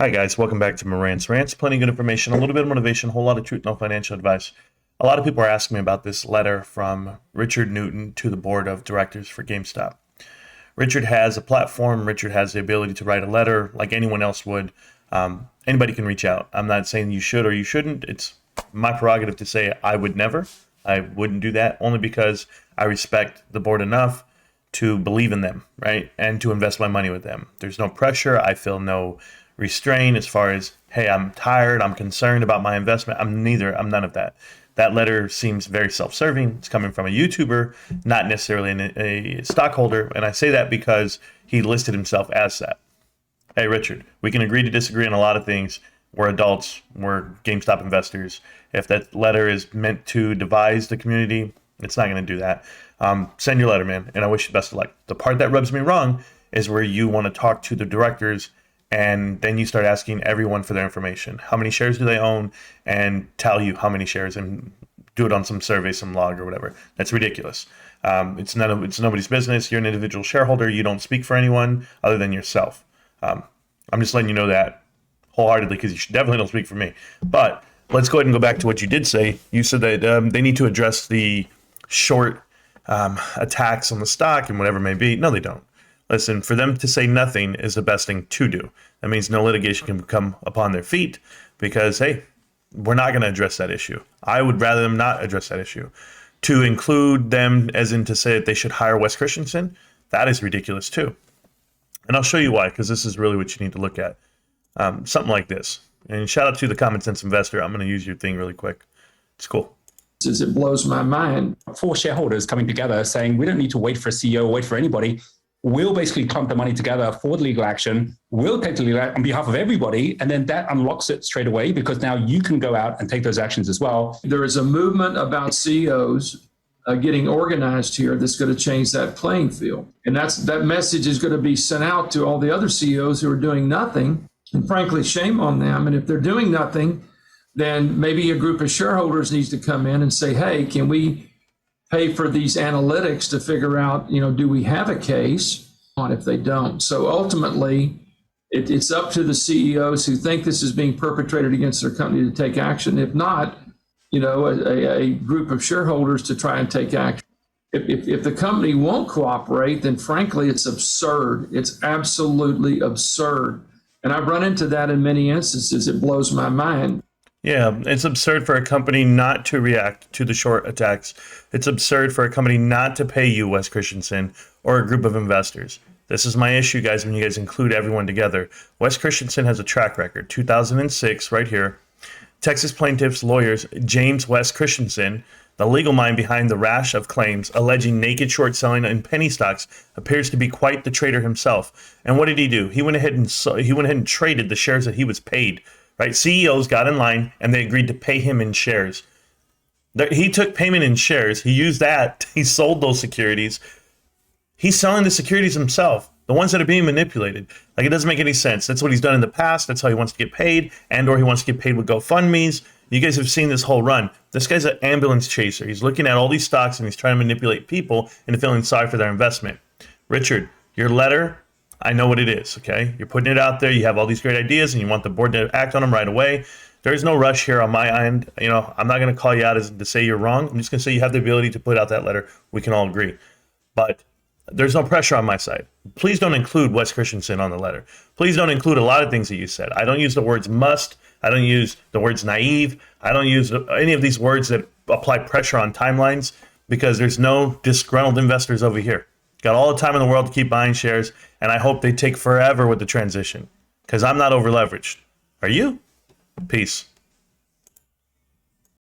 Hi guys, welcome back to Moran's Rants. Plenty of good information, a little bit of motivation, a whole lot of truth, no financial advice. A lot of people are asking me about this letter from Richard Newton to the board of directors for GameStop. Richard has a platform. Richard has the ability to write a letter like anyone else would. Anybody can reach out. I'm not saying you should or you shouldn't. It's my prerogative to say I would never. I wouldn't do that only because I respect the board enough to believe in them, right? And to invest my money with them. There's no pressure. I feel no restraint as far as, hey, I'm tired, I'm concerned about my investment. I'm none of that. That letter seems very self-serving. It's coming from a YouTuber, not necessarily a stockholder. And I say that because he listed himself as that. Hey, Richard, we can agree to disagree on a lot of things. We're adults. We're GameStop investors. If that letter is meant to devise the community, it's not going to do that. Send your letter, man, and I wish you the best of luck. The part that rubs me wrong is where you want to talk to the directors and then you start asking everyone for their information. How many shares do they own? And tell you how many shares and do it on some survey, some log or whatever. That's ridiculous. It's nobody's business. You're an individual shareholder. You don't speak for anyone other than yourself. I'm just letting you know that wholeheartedly because you definitely don't speak for me. But let's go ahead and go back to what you did say. You said that they need to address the short attacks on the stock and whatever it may be. No, they don't. Listen, for them to say nothing is the best thing to do. That means no litigation can come upon their feet because, hey, we're not going to address that issue. I would rather them not address that issue. To include them as in to say that they should hire Wes Christensen, that is ridiculous too. And I'll show you why, because this is really what you need to look at. Something like this. And shout out to the Common Sense Investor. I'm going to use your thing really quick. It's cool. It blows my mind. 4 shareholders coming together saying we don't need to wait for a CEO, wait for anybody. We'll basically clump the money together for the legal action. We'll take the legal action on behalf of everybody. And then that unlocks it straight away because now you can go out and take those actions as well. There is a movement about CEOs getting organized here that's going to change that playing field. And that message is going to be sent out to all the other CEOs who are doing nothing. And frankly, shame on them. And if they're doing nothing, then maybe a group of shareholders needs to come in and say, hey, can we pay for these analytics to figure out, do we have a case on if they don't? So ultimately, it's up to the CEOs who think this is being perpetrated against their company to take action. If not, a group of shareholders to try and take action. If the company won't cooperate, then frankly, it's absurd. It's absolutely absurd. And I've run into that in many instances. It blows my mind. Yeah, it's absurd for a company not to react to the short attacks. It's absurd for a company not to pay you, Wes Christensen, or a group of investors. This is my issue, guys, when you guys include everyone together. Wes Christensen has a track record. 2006, right here. Texas plaintiffs' lawyers, James Wes Christensen, the legal mind behind the rash of claims alleging naked short selling in penny stocks, appears to be quite the trader himself. And what did he do? He went ahead and traded the shares that he was paid. Right? CEOs got in line and they agreed to pay him in shares. He took payment in shares. He used that. He sold those securities. He's selling the securities himself, the ones that are being manipulated. Like, it doesn't make any sense. That's what he's done in the past. That's how he wants to get paid, or he wants to get paid with GoFundMes. You guys have seen this whole run. This guy's an ambulance chaser. He's looking at all these stocks and he's trying to manipulate people into feeling sorry for their investment. Richard, your letter, I know what it is, okay? You're putting it out there. You have all these great ideas and you want the board to act on them right away. There's no rush here on my end. I'm not going to call you out as to say you're wrong. I'm just going to say you have the ability to put out that letter. We can all agree. But there's no pressure on my side. Please don't include Wes Christensen on the letter. Please don't include a lot of things that you said. I don't use the words must. I don't use the words naive. I don't use any of these words that apply pressure on timelines because there's no disgruntled investors over here. Got all the time in the world to keep buying shares, and I hope they take forever with the transition because I'm not over leveraged. Are you? Peace.